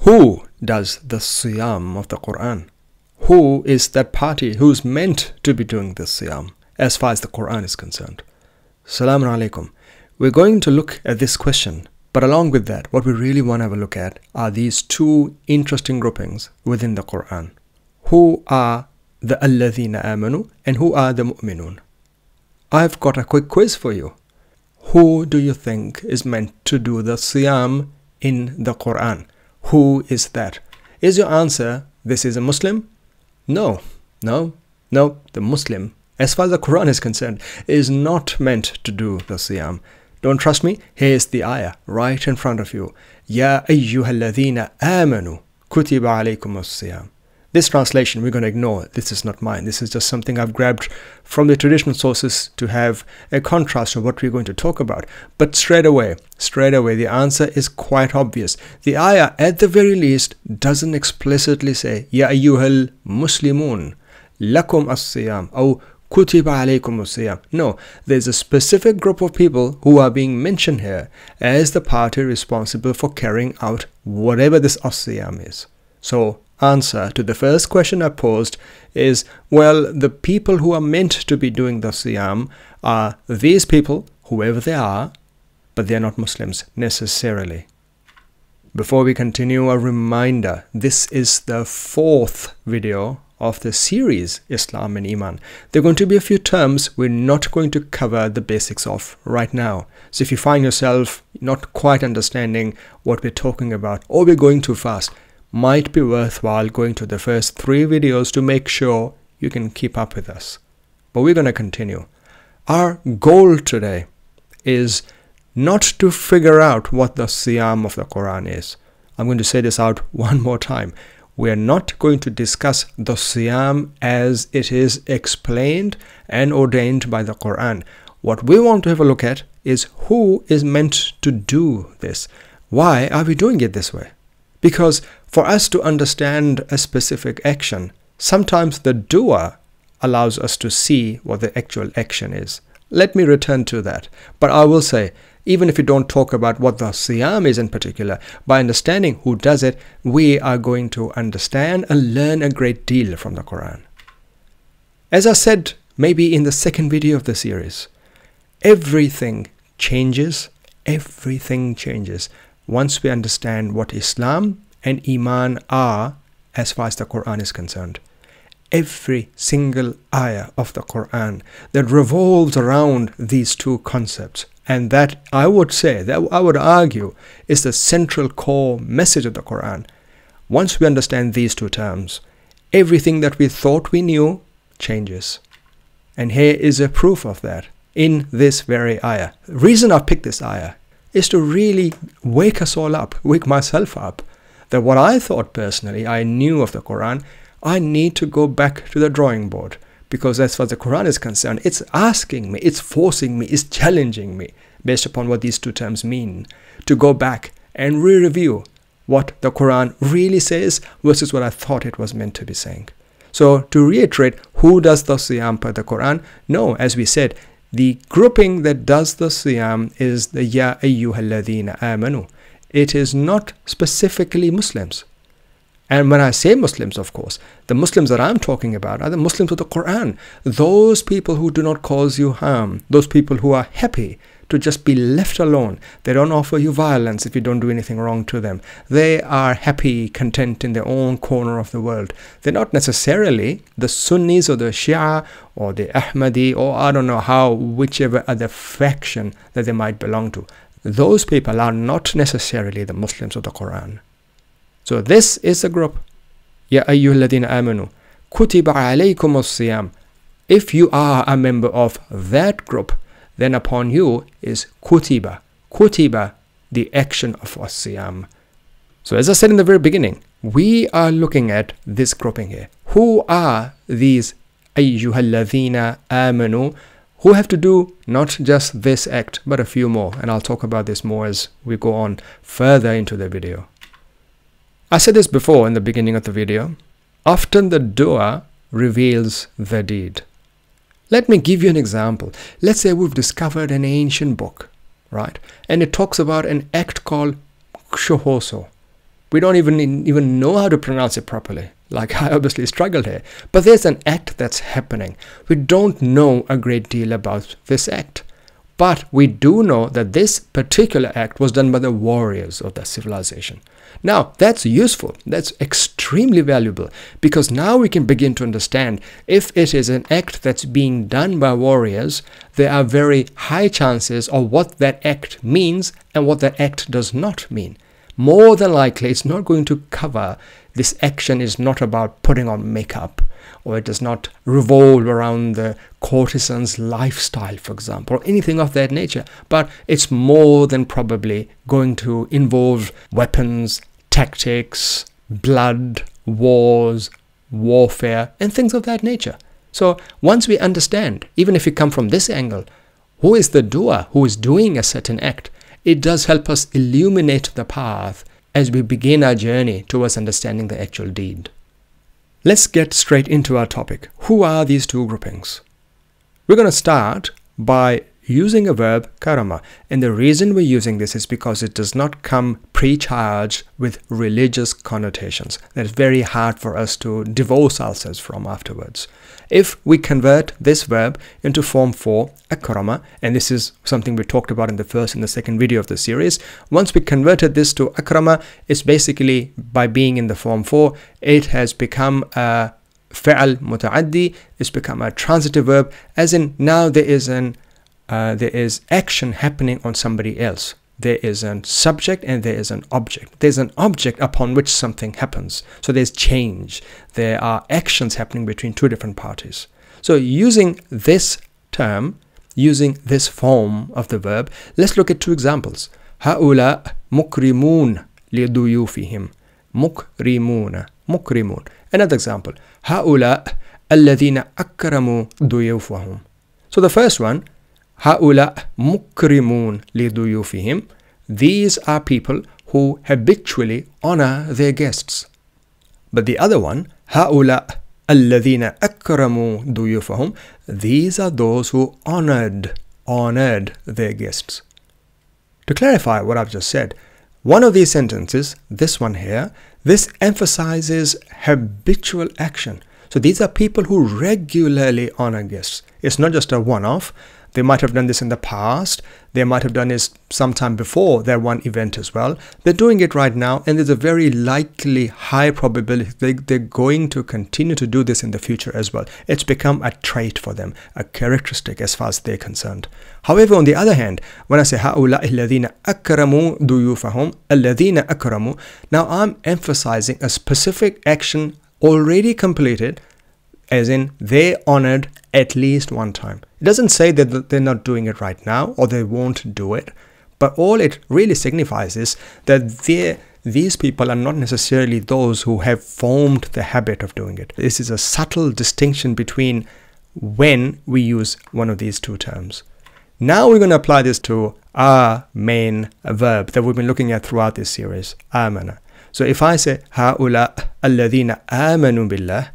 Who does the Siyam of the Quran? Who is that party who's meant to be doing the Siyam as far as the Quran is concerned? Assalamu alaikum. We're going to look at this question, but along with that, what we really want to have a look at are these two interesting groupings within the Quran. Who are the الذين آمنوا and who are the مؤمنون? I've got a quick quiz for you. Who do you think is meant to do the Siyam in the Quran? Who is that? Is your answer, this is a Muslim? No. The Muslim, as far as the Quran is concerned, is not meant to do the Siyam. Don't trust me? Here's the ayah right in front of you. Ya الذين آمنوا كتب عليكم الصيام. This translation we're going to ignore. This is not mine. This is just something I've grabbed from the traditional sources to have a contrast of what we're going to talk about. But straight away, the answer is quite obvious. The ayah, at the very least, doesn't explicitly say, Ya ayyuhal muslimun, lakum as-siyam, or kutiba alaykum as-siyam. No, there's a specific group of people who are being mentioned here as the party responsible for carrying out whatever this as-siyam is. So, answer to the first question I posed is, well, the people who are meant to be doing the Siyam are these people, whoever they are, but they're not Muslims necessarily. Before we continue, a reminder, this is the fourth video of the series Islam and Eeman. There are going to be a few terms we're not going to cover the basics of right now. So if you find yourself not quite understanding what we're talking about, or we're going too fast, might be worthwhile going to the first 3 videos to make sure you can keep up with us. But we're going to continue. Our goal today is not to figure out what the Siyam of the Quran is. I'm going to say this out one more time. We are not going to discuss the Siyam as it is explained and ordained by the Quran. What we want to have a look at is who is meant to do this. Why are we doing it this way? Because for us to understand a specific action, sometimes the doer allows us to see what the actual action is. Let me return to that. But I will say, even if we don't talk about what the Siyam is in particular, by understanding who does it, we are going to understand and learn a great deal from the Quran. As I said, maybe in the second video of the series, everything changes once we understand what Islam and Eeman are as far as the Quran is concerned. Every single ayah of the Quran that revolves around these two concepts, and that I would argue is the central core message of the Quran. Once we understand these two terms, everything that we thought we knew changes. And here is a proof of that in this very ayah. The reason I picked this ayah is to really wake us all up, wake myself up, that what I thought personally I knew of the Quran, I need to go back to the drawing board. Because as far as the Quran is concerned, it's asking me, it's forcing me, it's challenging me, based upon what these two terms mean, to go back and re-review what the Quran really says versus what I thought it was meant to be saying. So to reiterate, who does the Siyam per the Quran? No, as we said, the grouping that does the Siyam is the Ya الذين Amanoo. It is not specifically Muslims. And when I say Muslims, of course, the Muslims that I'm talking about are the Muslims of the Quran. Those people who do not cause you harm. Those people who are happy to just be left alone. They don't offer you violence if you don't do anything wrong to them. They are happy, content in their own corner of the world. They're not necessarily the Sunnis or the Shia or the Ahmadi or I don't know whichever other faction that they might belong to. Those people are not necessarily the Muslims of the Quran. So this is a group. Ya الذين آمنوا كتب عليكم الصيام. If you are a member of that group, then upon you is kutiba. Kutiba, the action of as-siyam. So as I said in the very beginning, we are looking at this grouping here. Who are these الذين آمنوا who have to do not just this act, but a few more? And I'll talk about this more as we go on further into the video. I said this before in the beginning of the video. Often the doer reveals the deed. Let me give you an example. Let's say we've discovered an ancient book, right? And it talks about an act called shohoso. We don't even know how to pronounce it properly. Like I obviously struggled here. But there's an act that's happening. We don't know a great deal about this act. But we do know that this particular act was done by the warriors of that civilization. Now, that's useful. That's extremely valuable, because now we can begin to understand if it is an act that's being done by warriors, there are very high chances of what that act means and what that act does not mean. More than likely, it's not going to cover, this action is not about putting on makeup, or it does not revolve around the courtesan's lifestyle, for example, or anything of that nature. But it's more than probably going to involve weapons, tactics, blood, wars, warfare, and things of that nature. So once we understand, even if we come from this angle, who is the doer, who is doing a certain act, it does help us illuminate the path as we begin our journey towards understanding the actual deed. Let's get straight into our topic. Who are these two groupings? We're going to start by using a verb, karama. And the reason we're using this is because it does not come pre-charged with religious connotations. That's very hard for us to divorce ourselves from afterwards. If we convert this verb into form 4, akrama, and this is something we talked about in the first and the second video of the series, once we converted this to akrama, it's basically, by being in the form 4, it has become a fa'al muta'addi, it's become a transitive verb, as in now there is action happening on somebody else. There is a subject and there is an object. There's an object upon which something happens. So there's change. There are actions happening between two different parties. So using this term, using this form of the verb, let's look at two examples. هؤلاء مكرمون لضيوفهم. مكرمون. Another example. هؤلاء الذين أكرموا ضيوفهم. So the first one, هؤلاء مكرمون لضيوفهم. These are people who habitually honor their guests. But the other one, هؤلاء الذين أكرموا ضيوفهم. These are those who honored their guests. To clarify what I've just said, one of these sentences, this one here, this emphasizes habitual action. So these are people who regularly honor guests. It's not just a one-off. They might have done this in the past. They might have done this sometime before their one event as well. They're doing it right now, and there's a very likely high probability they're going to continue to do this in the future as well. It's become a trait for them, a characteristic as far as they're concerned. However, on the other hand, when I say هؤلاء الذين أكرموا ضيوفهم, الذين أكرموا, now I'm emphasizing a specific action already completed, as in they honored at least one time. It doesn't say that they're not doing it right now or they won't do it, but all it really signifies is that these people are not necessarily those who have formed the habit of doing it. This is a subtle distinction between when we use one of these two terms. Now we're going to apply this to our main verb that we've been looking at throughout this series, amana. So if I say هؤلاء الذين آمنوا بالله,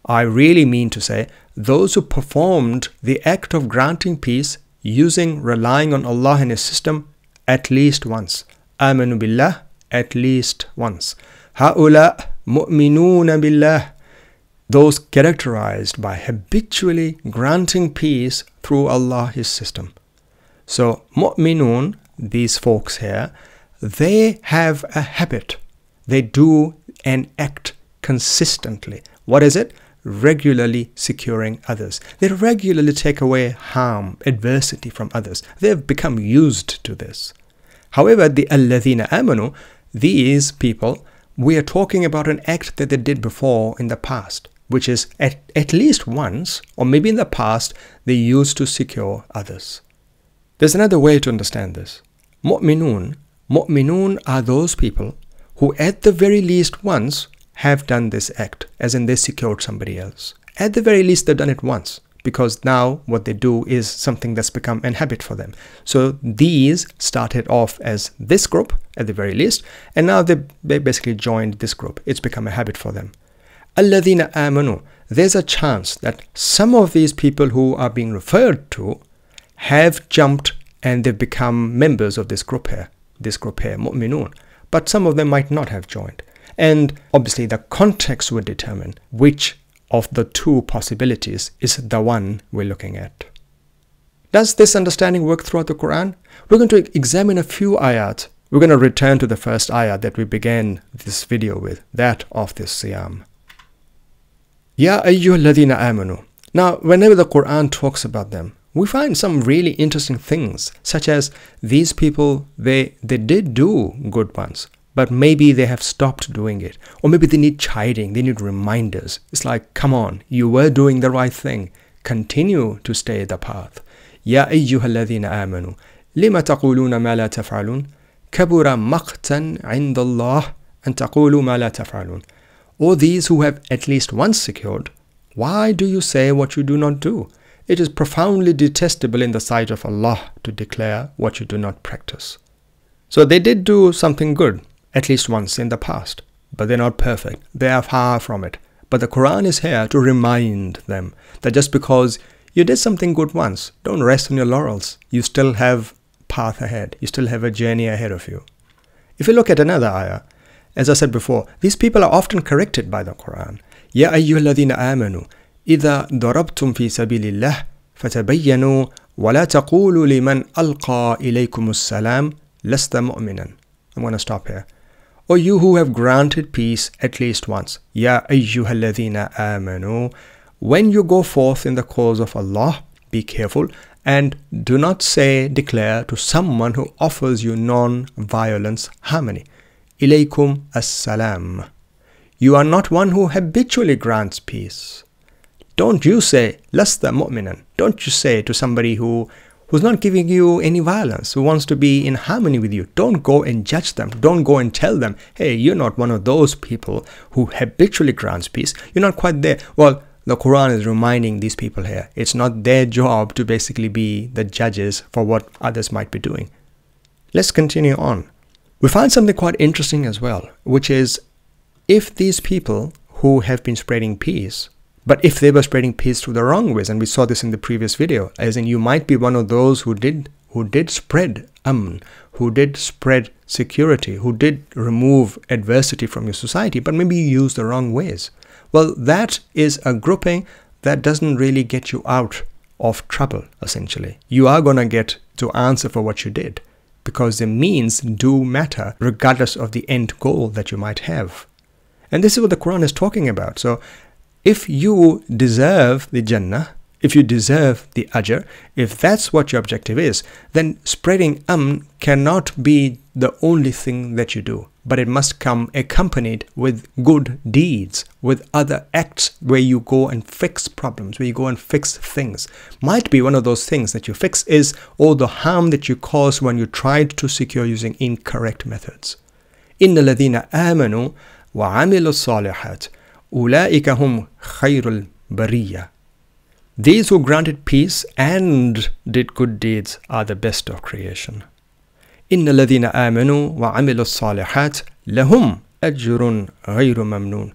I really mean to say those who performed the act of granting peace relying on Allah and His system at least once. آمنوا بالله, at least once. هؤلاء مؤمنون بالله, those characterized by habitually granting peace through Allah, His system. So مؤمنون, these folks here, they have a habit. They do an act consistently. What is it? Regularly securing others. They regularly take away harm, adversity from others. They've become used to this. However, the الذين آمنوا, these people, we are talking about an act that they did before in the past, which is at least once, or maybe in the past, they used to secure others. There's another way to understand this. مؤمنون are those people who at the very least once have done this act, as in they secured somebody else. At the very least, they've done it once, because now what they do is something that's become an habit for them. So these started off as this group, at the very least, and now they basically joined this group. It's become a habit for them. الذين آمنوا, there's a chance that some of these people who are being referred to have jumped and they've become members of this group here, مؤمنون. but some of them might not have joined. And obviously the context would determine which of the two possibilities is the one we're looking at. Does this understanding work throughout the Quran? We're going to examine a few ayat. We're going to return to the first ayat that we began this video with, that of this Siyam. Ya الذين Amanoo. Now, whenever the Quran talks about them, we find some really interesting things, such as these people, they did do good ones, but maybe they have stopped doing it. Or maybe they need chiding, they need reminders. It's like, come on, you were doing the right thing. Continue to stay the path. يا أيها الذين آمنوا لما تقولون ما لا تفعلون كبر مقتا عند الله أن تقولوا ما لا تفعلون. O these who have at least once secured, why do you say what you do not do? It is profoundly detestable in the sight of Allah to declare what you do not practice. So they did do something good, at least once in the past, but they're not perfect. They are far from it. But the Quran is here to remind them that just because you did something good once, don't rest on your laurels. You still have path ahead. You still have a journey ahead of you. If you look at another ayah, as I said before, these people are often corrected by the Quran. يا أيها الذين آمنوا إذا ضربتم في سبيل الله فتبينوا ولا تقولوا لمن ألقى إليكم السلام لست مؤمنا. I'm going to stop here. O you who have granted peace at least once. يا أيها الذين آمنوا. When you go forth in the cause of Allah, be careful and do not declare to someone who offers you non-violence harmony. Ilaykum as-salam. You are not one who habitually grants peace. Don't you say, lasta mu'minan. Don't you say to somebody who's not giving you any violence, who wants to be in harmony with you. Don't go and judge them. Don't go and tell them, hey, you're not one of those people who habitually grants peace. You're not quite there. Well, the Quran is reminding these people here, it's not their job to basically be the judges for what others might be doing. Let's continue on. We find something quite interesting as well, which is if these people who have been spreading peace, but if they were spreading peace through the wrong ways, and we saw this in the previous video, as in you might be one of those who did spread who did spread security, who did remove adversity from your society, but maybe you used the wrong ways. Well, that is a grouping that doesn't really get you out of trouble, essentially. You are going to get to answer for what you did, because the means do matter regardless of the end goal that you might have. And this is what the Quran is talking about. So if you deserve the Jannah, if you deserve the Ajr, if that's what your objective is, then spreading cannot be the only thing that you do, but it must come accompanied with good deeds, with other acts where you go and fix problems, where you go and fix things. Might be one of those things that you fix is all the harm that you caused when you tried to secure using incorrect methods. الذين آمنوا وعملوا الصالحات أولئك هم خير البرية. These who granted peace and did good deeds are the best of creation. الذين آمنوا وعملوا الصالحات لهم أجر غير ممنون.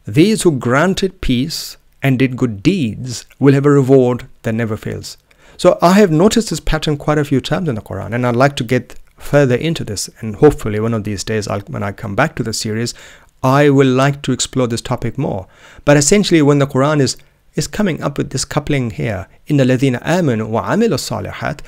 These who granted peace and did good deeds will have a reward that never fails. So I have noticed this pattern quite a few times in the Quran, and I'd like to get further into this, and hopefully one of these days when I come back to the series, I will like to explore this topic more. But essentially when the Quran is coming up with this coupling here, in الذين آمنوا وعملوا الصالحات,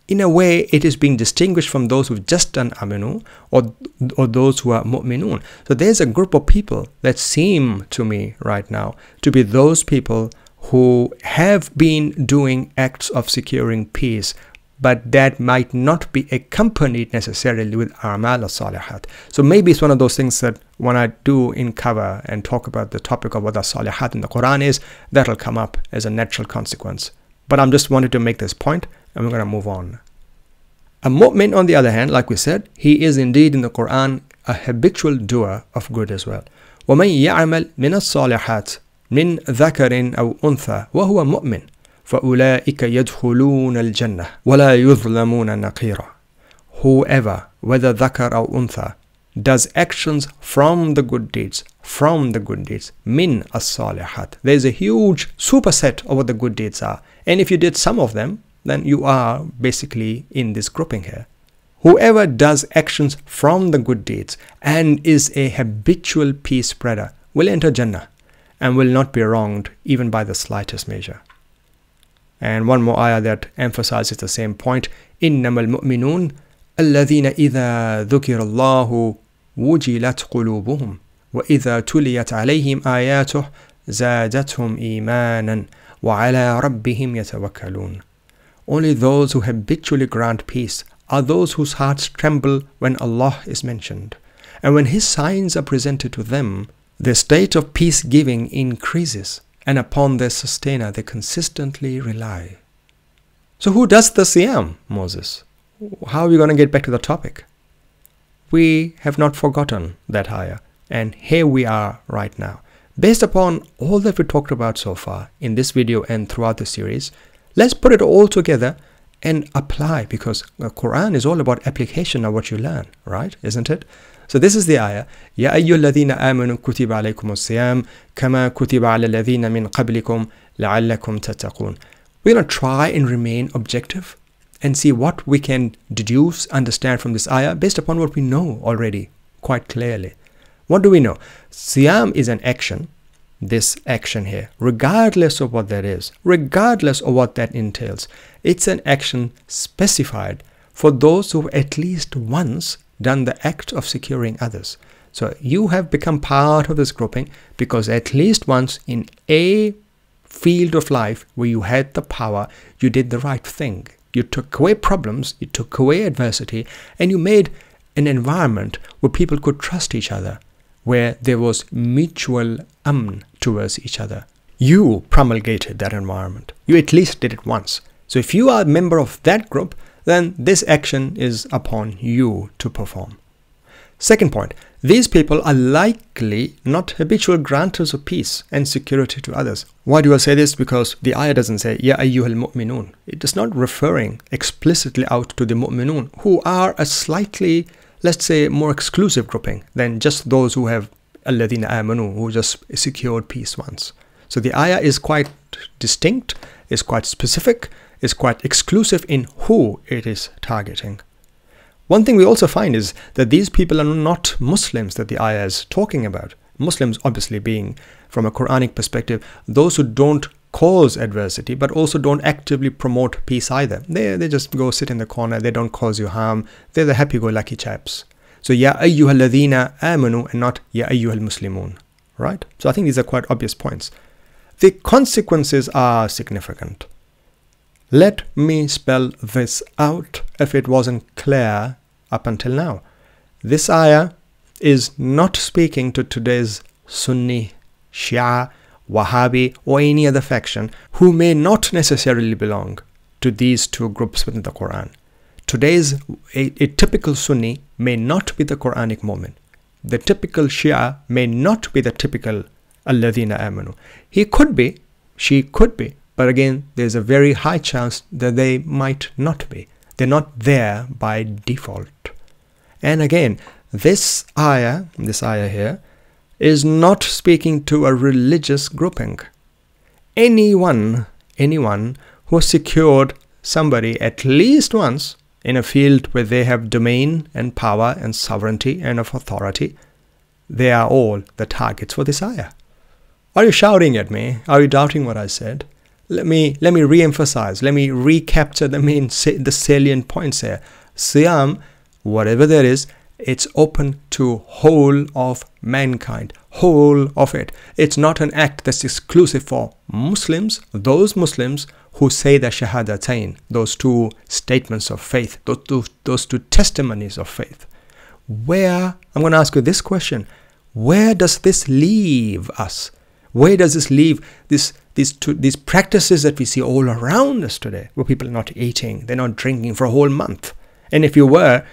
in a way it is being distinguished from those who've just done Amanu or those who are Mu'minun. So there's a group of people that seem to me right now to be those people who have been doing acts of securing peace, but that might not be accompanied necessarily with A'mal al-Salihat. So maybe it's one of those things that when I do uncover and talk about the topic of what the Salihat in the Quran is, that'll come up as a natural consequence. But I'm just wanted to make this point, and we're going to move on. A mu'min, on the other hand, like we said, he is indeed in the Quran a habitual doer of good as well. وَمَنْ يَعْمَلْ مِنَ الصَّالِحَاتِ مِنْ ذَكَرٍ أَوْ أُنْثَى وَهُوَ مُؤْمِنٌ فَأُولَٰئِكَ يَدْخُلُونَ الْجَنَّةَ وَلَا يُظْلَمُونَ نَقِيرًا. Whoever, whether dhakar or untha, does actions from the good deeds, min as-salihat. There's a huge superset of what the good deeds are. And if you did some of them, then you are basically in this grouping here. Whoever does actions from the good deeds and is a habitual peace spreader will enter Jannah and will not be wronged even by the slightest measure. And one more ayah that emphasizes the same point. إِنَّمَا الْمُؤْمِنُونَ الَّذِينَ إِذَا ذُكِرَ اللَّهُ وُجِلَتْ قُلُوبُهُمْ وَإِذَا تُلِيَتْ عَلَيْهِمْ آيَاتُهُ زَادَتْهُمْ إِيمَانًا وَعَلَى رَبِّهِمْ يَتَوَكَّلُونَ. Only those who habitually grant peace are those whose hearts tremble when Allah is mentioned. And when His signs are presented to them, their state of peace-giving increases, and upon their sustainer they consistently rely. So who does the Siyam, Moses? How are we going to get back to the topic? We have not forgotten that ayah, and here we are right now. Based upon all that we talked about so far in this video and throughout the series, let's put it all together and apply, because the Quran is all about application of what you learn, right? Isn't it? So this is the ayah. يَا أَيُّهَا الَّذِينَ آمَنُوا كُتِبَ عَلَيْكُمُ الصِّيَامُ كَمَا كُتِبَ عَلَى الَّذِينَ مِنْ قَبْلِكُمْ لَعَلَّكُمْ تَتَّقُونَ. We're going to try and remain objective and see what we can deduce, understand from this ayah based upon what we know already quite clearly. What do we know? Siyam is an action, this action here, regardless of what that is, regardless of what that entails. It's an action specified for those who at least once done the act of securing others. So you have become part of this grouping because at least once in a field of life where you had the power, you did the right thing. You took away problems, you took away adversity, and you made an environment where people could trust each other, where there was mutual towards each other. You promulgated that environment. You at least did it once. So if you are a member of that group, then this action is upon you to perform. Second point, these people are likely not habitual granters of peace and security to others. Why do I say this? Because the ayah doesn't say, Ya ayyuhal mu'minun. It is not referring explicitly out to the mu'minun, who are a slightly, let's say, more exclusive grouping than just those who have الذين آمنوا, who just secured peace once. So the ayah is quite distinct, is quite specific, is quite exclusive in who it is targeting. One thing we also find is that these people are not Muslims that the ayah is talking about. Muslims obviously being, from a Quranic perspective, those who don't cause adversity but also don't actively promote peace either. They just go sit in the corner, they don't cause you harm, they're the happy-go-lucky chaps. So Ya ayyuhal ladhina amanu and not Ya ayyuhal muslimun, right? So I think these are quite obvious points. The consequences are significant. Let me spell this out if it wasn't clear up until now. This ayah is not speaking to today's Sunni, Shia, Wahhabi or any other faction who may not necessarily belong to these two groups within the Quran. Today's a typical Sunni may not be the Quranic Mu'min. The typical Shia may not be the typical الذين آمنوا. He could be, she could be, but again, there's a very high chance that they might not be. They're not there by default. And again, this ayah here, is not speaking to a religious grouping. Anyone who has secured somebody at least once in a field where they have domain and power and sovereignty and of authority, they are all the targets for this ayah. Are you shouting at me? Are you doubting what I said? Let me re-emphasize. Let me recapture the salient points here. Siyam, whatever there is, it's open to whole of mankind, whole of it. It's not an act that's exclusive for Muslims, those Muslims who say the shahadatain, those two statements of faith, those two testimonies of faith. Where, I'm going to ask you this question, where does this leave us? Where does this leave these practices that we see all around us today, where people are not eating, they're not drinking for a whole month? And if you were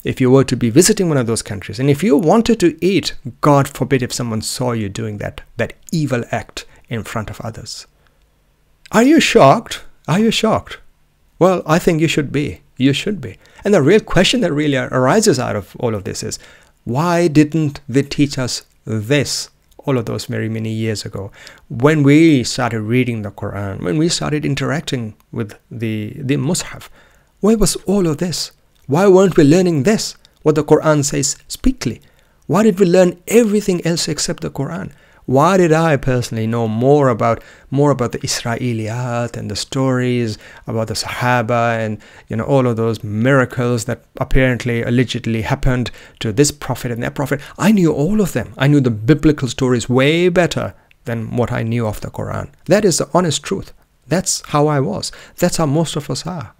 to be visiting one of those countries, and if you wanted to eat, God forbid if someone saw you doing that evil act in front of others. Are you shocked? Are you shocked? Well, I think you should be. You should be. And the real question that really arises out of all of this is, why didn't they teach us this all of those very many years ago, when we started reading the Quran, when we started interacting with the Mus'haf? Where was all of this? Why weren't we learning this? What the Quran says speakly. Why did we learn everything else except the Quran? Why did I personally know more about the Israeliyat and the stories about the Sahaba and all of those miracles that apparently allegedly happened to this prophet and that prophet? I knew all of them. I knew the biblical stories way better than what I knew of the Quran. That is the honest truth. That's how I was. That's how most of us are.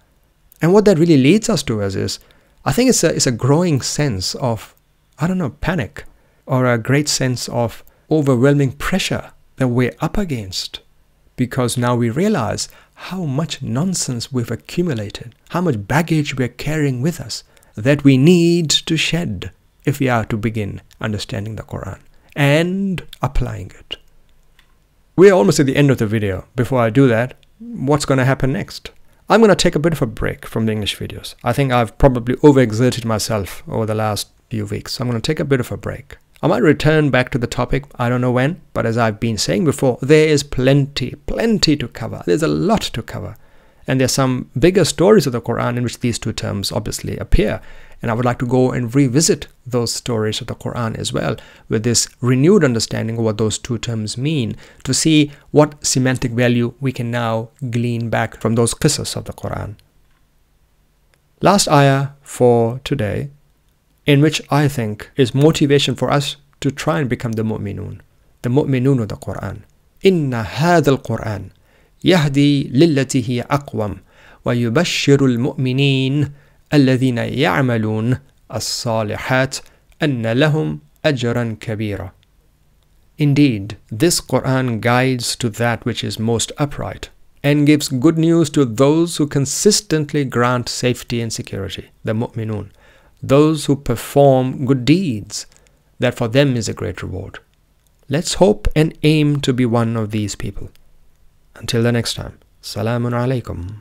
And what that really leads us to is, I think it's a growing sense of, panic, or a great sense of overwhelming pressure that we're up against, because now we realize how much nonsense we've accumulated, how much baggage we're carrying with us that we need to shed if we are to begin understanding the Quran and applying it. We're almost at the end of the video. Before I do that, what's going to happen next? I'm going to take a bit of a break from the English videos. I think I've probably overexerted myself over the last few weeks. So I'm going to take a bit of a break. I might return back to the topic, I don't know when, but as I've been saying before, there is plenty to cover. There's a lot to cover. And there's some bigger stories of the Quran in which these two terms obviously appear. And I would like to go and revisit those stories of the Quran as well, with this renewed understanding of what those two terms mean, to see what semantic value we can now glean back from those qisas of the Quran. Last ayah for today, in which I think is motivation for us to try and become the Mu'minun of the Quran. Inna hadha al-Quran yahdi lillati hiya aqwam wa yubashshiru al-mu'minin الذين يعملون الصالحات أن لهم أجرا كبيرا. Indeed, this Quran guides to that which is most upright and gives good news to those who consistently grant safety and security, the Mu'minun, those who perform good deeds, that for them is a great reward. Let's hope and aim to be one of these people. Until the next time, Salamun Alaikum.